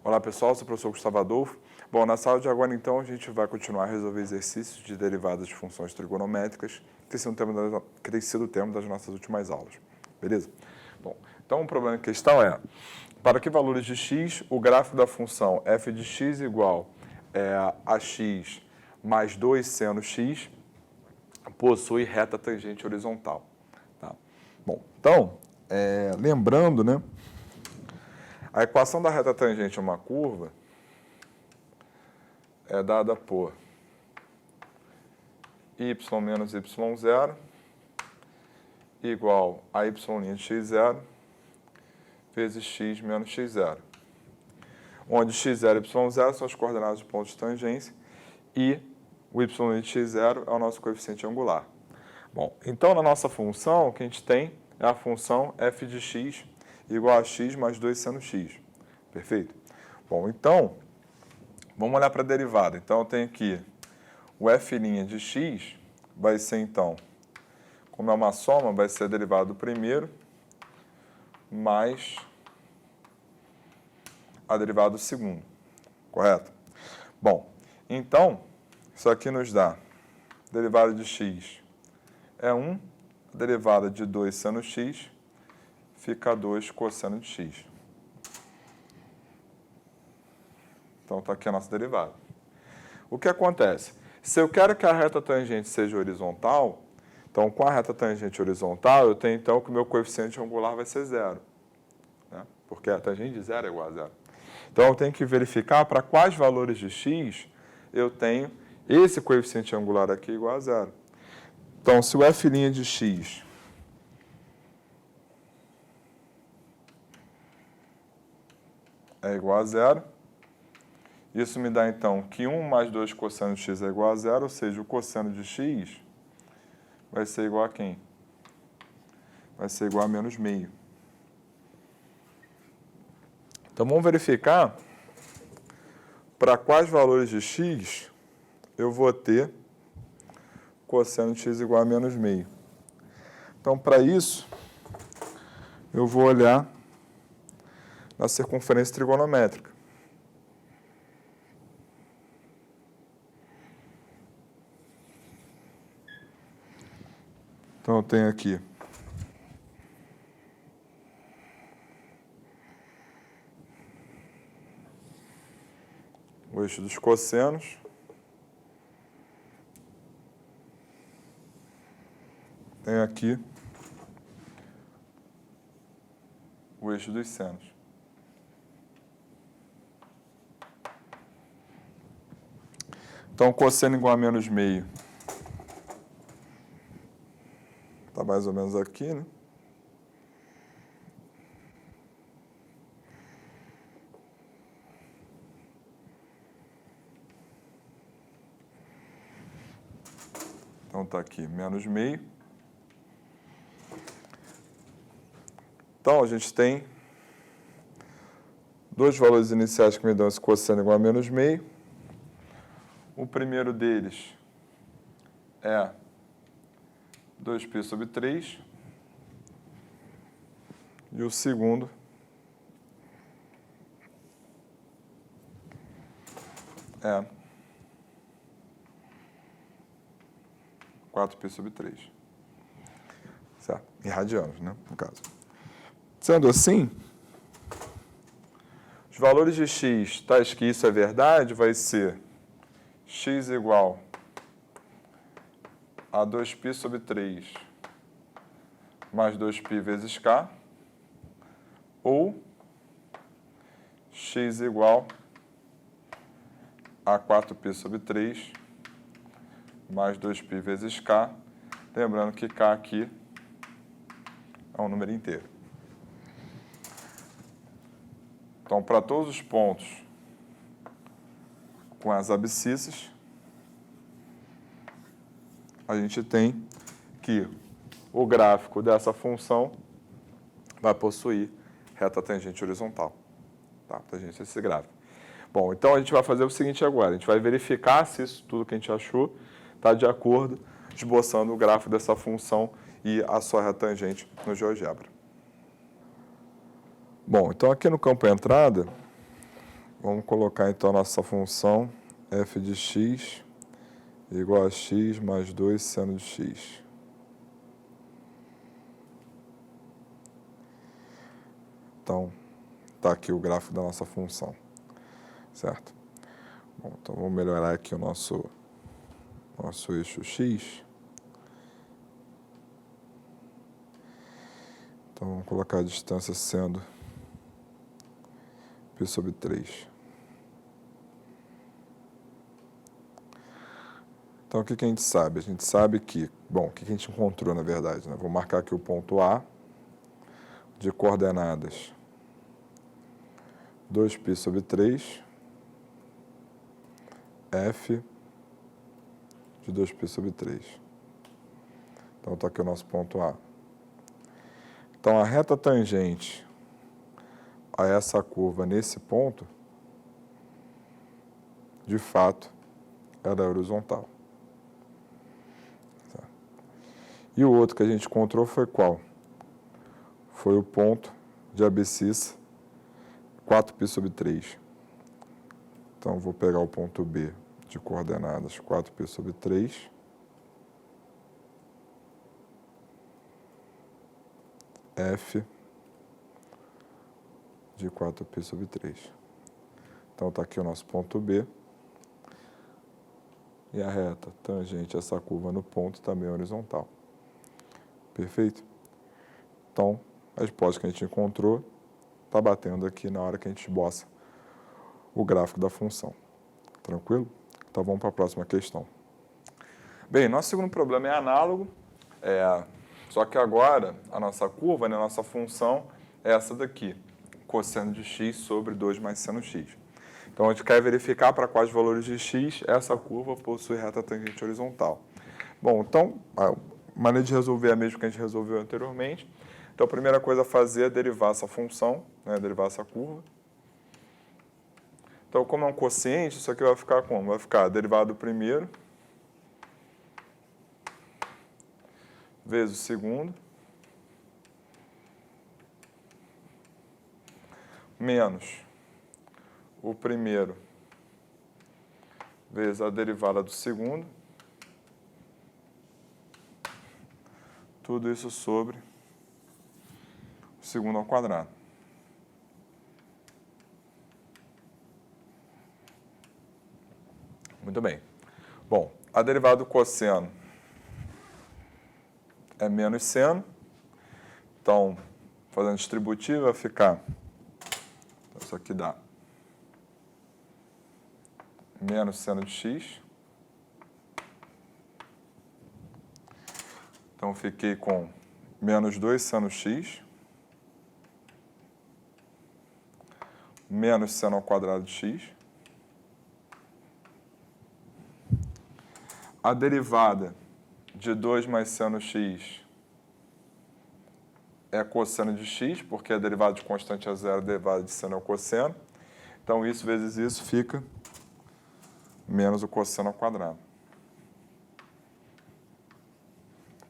Olá pessoal, sou o professor Gustavo Adolfo. Bom, na sala de agora então a gente vai continuar a resolver exercícios de derivadas de funções trigonométricas, que tem sido o tema das nossas últimas aulas. Beleza? Bom, então o problema em questão é, para que valores de x, o gráfico da função f de x igual a x mais 2 seno x possui reta tangente horizontal. Tá? Bom, então, lembrando, né? A equação da reta tangente a uma curva é dada por y menos y0 igual a y' de x0 vezes x menos x0, onde x0 e y0 são as coordenadas dos pontos de tangência e o y' de x0 é o nosso coeficiente angular. Bom, então na nossa função, o que a gente tem é a função f de x igual a x mais 2 seno x. Perfeito? Bom, então, vamos olhar para a derivada. Então, eu tenho aqui o f' de x, vai ser então, como é uma soma, vai ser a derivada do primeiro mais a derivada do segundo. Correto? Bom, então, isso aqui nos dá derivada de x é 1, a derivada de 2 seno x fica 2 cosseno de x. Então, está aqui a nossa derivada. O que acontece? Se eu quero que a reta tangente seja horizontal, então, com a reta tangente horizontal, eu tenho, então, que o meu coeficiente angular vai ser 0. Né? Porque a tangente de 0 é igual a 0. Então, eu tenho que verificar para quais valores de x eu tenho esse coeficiente angular aqui igual a 0. Então, se o f' de x é igual a 0, isso me dá, então, que 1 mais 2 cosseno de x é igual a 0, ou seja, o cosseno de x vai ser igual a quem? Vai ser igual a menos meio. Então, vamos verificar para quais valores de x eu vou ter cosseno de x igual a menos meio. Então, para isso, eu vou olhar na circunferência trigonométrica. Então, eu tenho aqui o eixo dos cossenos, tenho aqui o eixo dos senos. Então, cosseno igual a menos meio está mais ou menos aqui, né? Então, está aqui menos meio. Então, a gente tem dois valores iniciais que me dão esse cosseno igual a menos meio. O primeiro deles é 2π sobre 3. E o segundo é 4π sobre 3. Certo? Em radianos, né? No caso. Sendo assim, os valores de x, tais que isso é verdade, vai ser x igual a 2π sobre 3 mais 2π vezes k, ou x igual a 4π sobre 3 mais 2π vezes k, lembrando que k aqui é um número inteiro. Então, para todos os pontos com as abscissas, a gente tem que o gráfico dessa função vai possuir reta tangente horizontal. Tá? Tangente esse gráfico. Bom, então a gente vai fazer o seguinte agora. A gente vai verificar se isso tudo que a gente achou está de acordo, esboçando o gráfico dessa função e a sua reta tangente no GeoGebra. Bom, então aqui no campo entrada, Vamos colocar então a nossa função f de x igual a x mais 2 seno de x. Então, está aqui o gráfico da nossa função, certo? Bom, então vamos melhorar aqui o nosso eixo x. Então, vamos colocar a distância sendo π sobre 3. Então, o que a gente sabe? A gente sabe que, bom, o que a gente encontrou, na verdade, né? Vou marcar aqui o ponto A, de coordenadas 2π sobre 3, f de 2π sobre 3. Então, está aqui o nosso ponto A. Então, a reta tangente a essa curva nesse ponto, de fato, ela é horizontal. E o outro que a gente encontrou foi qual? Foi o ponto de abscissa 4π sobre 3. Então, vou pegar o ponto B de coordenadas 4π sobre 3. F de 4π sobre 3. Então, está aqui o nosso ponto B. E a reta tangente a essa curva no ponto também é horizontal. Perfeito? Então, a resposta que a gente encontrou está batendo aqui na hora que a gente esboça o gráfico da função. Tranquilo? Então, vamos para a próxima questão. Bem, nosso segundo problema é análogo, só que agora a nossa curva, né, a nossa função é essa daqui, cosseno de x sobre 2 mais seno x. Então, a gente quer verificar para quais valores de x essa curva possui reta tangente horizontal. Bom, então, a maneira de resolver é a mesma que a gente resolveu anteriormente. Então, a primeira coisa a fazer é derivar essa função, né, derivar essa curva. Então, como é um quociente, isso aqui vai ficar como? Vai ficar derivado do primeiro vezes o segundo menos o primeiro vezes a derivada do segundo, tudo isso sobre o segundo ao quadrado. Muito bem. Bom, a derivada do cosseno é menos seno. Então, fazendo distributiva, vai ficar... Isso aqui dá menos seno de x. Então, fiquei com menos 2 seno x menos seno ao quadrado de x. A derivada de 2 mais seno x é cosseno de x, porque a derivada de constante é zero, a derivada de seno é o cosseno. Então, isso vezes isso fica menos o cosseno ao quadrado.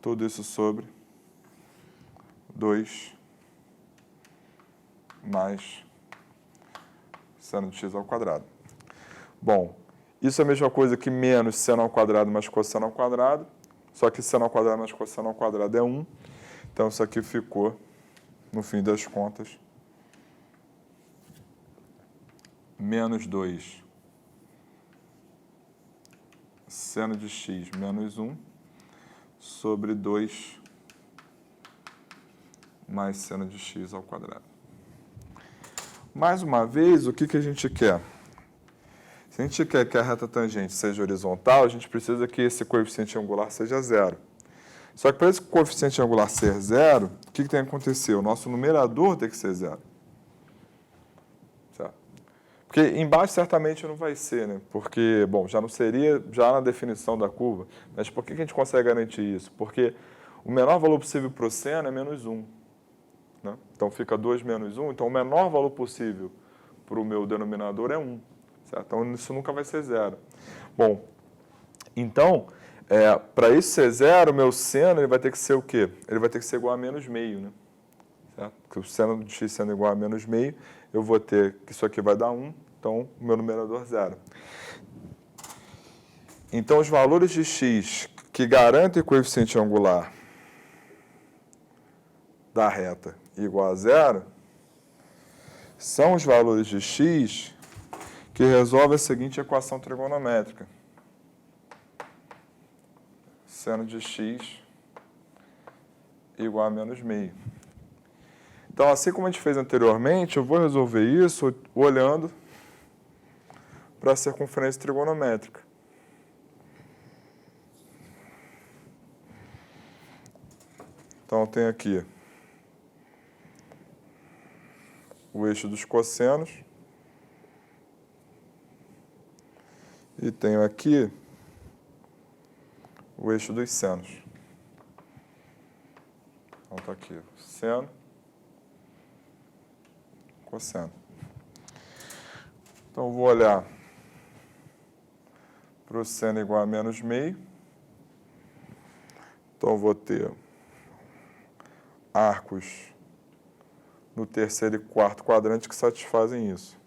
Tudo isso sobre 2 mais seno de x ao quadrado. Bom, isso é a mesma coisa que menos seno ao quadrado mais cosseno ao quadrado, só que seno ao quadrado mais cosseno ao quadrado é 1. Então, isso aqui ficou, no fim das contas, menos 2 seno de x menos 1 sobre 2 mais seno de x ao quadrado. Mais uma vez, o que a gente quer? Se a gente quer que a reta tangente seja horizontal, a gente precisa que esse coeficiente angular seja zero. Só que para esse coeficiente angular ser zero, o que tem que acontecer? O nosso numerador tem que ser zero. Certo? Porque embaixo certamente não vai ser, né? Porque, bom, já não seria já na definição da curva. Mas por que a gente consegue garantir isso? Porque o menor valor possível para o seno é menos 1. Né? Então, fica 2 menos 1. Então, o menor valor possível para o meu denominador é 1. Certo? Então, isso nunca vai ser zero. Bom, então, para isso ser zero, o meu seno ele vai ter que ser o quê? Ele vai ter que ser igual a menos meio. Né? Certo? Porque o seno de x sendo igual a menos meio, eu vou ter que isso aqui vai dar 1 Então, o meu numerador zero. Então, os valores de x que garantem o coeficiente angular da reta igual a zero são os valores de x que resolvem a seguinte equação trigonométrica. Seno de x igual a menos meio. Então, assim como a gente fez anteriormente, eu vou resolver isso olhando para a circunferência trigonométrica. Então, eu tenho aqui o eixo dos cossenos e tenho aqui o eixo dos senos. Então, está aqui seno, cosseno. Então, eu vou olhar para o seno igual a menos meio. Então, eu vou ter arcos no terceiro e quarto quadrante que satisfazem isso.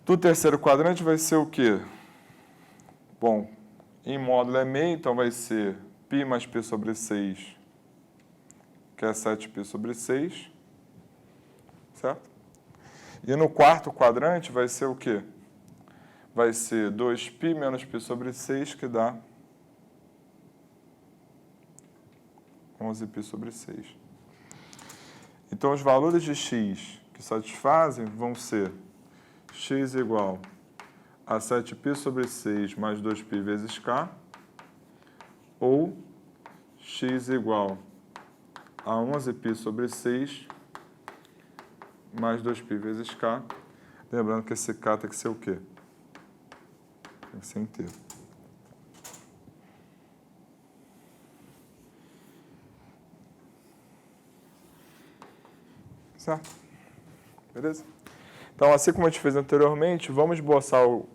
Do terceiro quadrante vai ser o quê? Bom, em módulo é meio, então vai ser π mais π sobre 6, que é 7π sobre 6, certo? E no quarto quadrante vai ser o quê? Vai ser 2π menos π sobre 6, que dá 11π sobre 6. Então, os valores de x que satisfazem vão ser x igual a 7π sobre 6 mais 2π vezes k, ou x igual a 11π sobre 6 mais 2π vezes k. Lembrando que esse k tem que ser o quê? Tem que ser inteiro. Certo? Beleza? Então, assim como a gente fez anteriormente, vamos esboçar o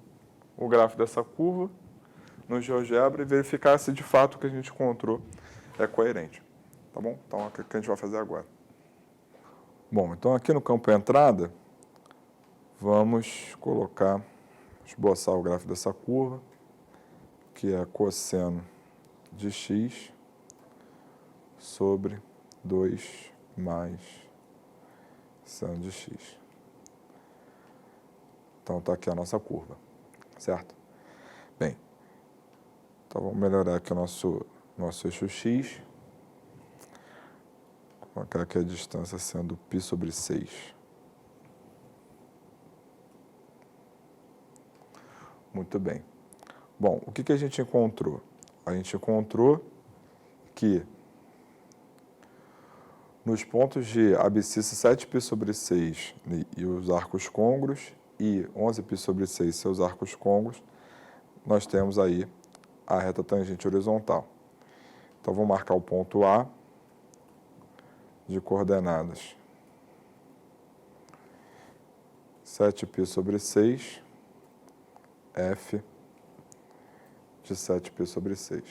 gráfico dessa curva no GeoGebra e verificar se de fato o que a gente encontrou é coerente. Tá bom? Então, é o que a gente vai fazer agora. Bom, então aqui no campo entrada, vamos esboçar o gráfico dessa curva, que é cosseno de x sobre 2 mais seno de x. Então, está aqui a nossa curva, certo? Bem, então vamos melhorar aqui o nosso eixo x. Colocar aqui a distância sendo π sobre 6. Muito bem. Bom, o que a gente encontrou? A gente encontrou que nos pontos de abscissa 7π sobre 6 e os arcos côngruos, e 11π sobre 6 seus arcos côngruos, nós temos aí a reta tangente horizontal. Então, vou marcar o ponto A de coordenadas 7π sobre 6, F de 7π sobre 6.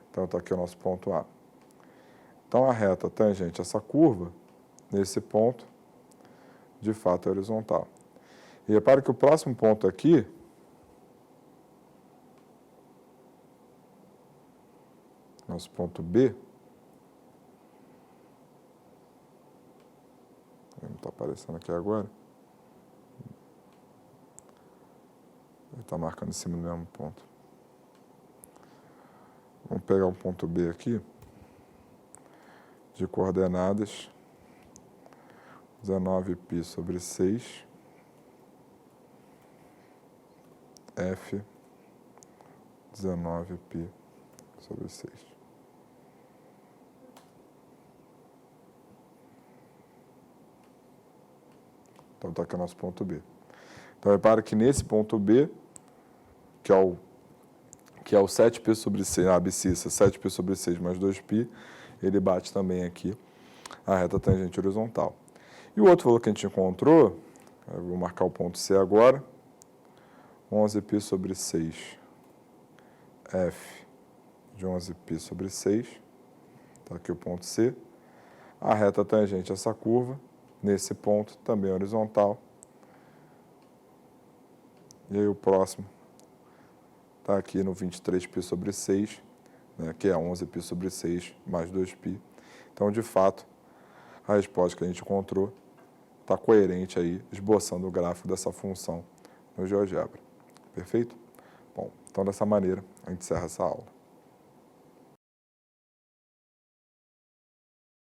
Então, está aqui o nosso ponto A. Então, a reta tangente a essa curva, nesse ponto, de fato é horizontal. E repare que o próximo ponto aqui nosso ponto B, não está aparecendo aqui agora, ele está marcando em cima do mesmo ponto. Vamos pegar o ponto B aqui, de coordenadas 19π sobre 6, F 19π sobre 6. Então, está aqui o nosso ponto B. Então, repara que nesse ponto B, que é o 7π sobre 6, a abscissa 7π sobre 6 mais 2π, ele bate também aqui a reta tangente horizontal. E o outro valor que a gente encontrou, eu vou marcar o ponto C agora, 11π sobre 6, F de 11π sobre 6. Está aqui o ponto C. A reta tangente a essa curva, nesse ponto, também horizontal. E aí o próximo está aqui no 23π sobre 6, né, que é 11π sobre 6 mais 2π. Então, de fato, a resposta que a gente encontrou está coerente aí, esboçando o gráfico dessa função no GeoGebra. Perfeito? Bom, então dessa maneira a gente encerra essa aula.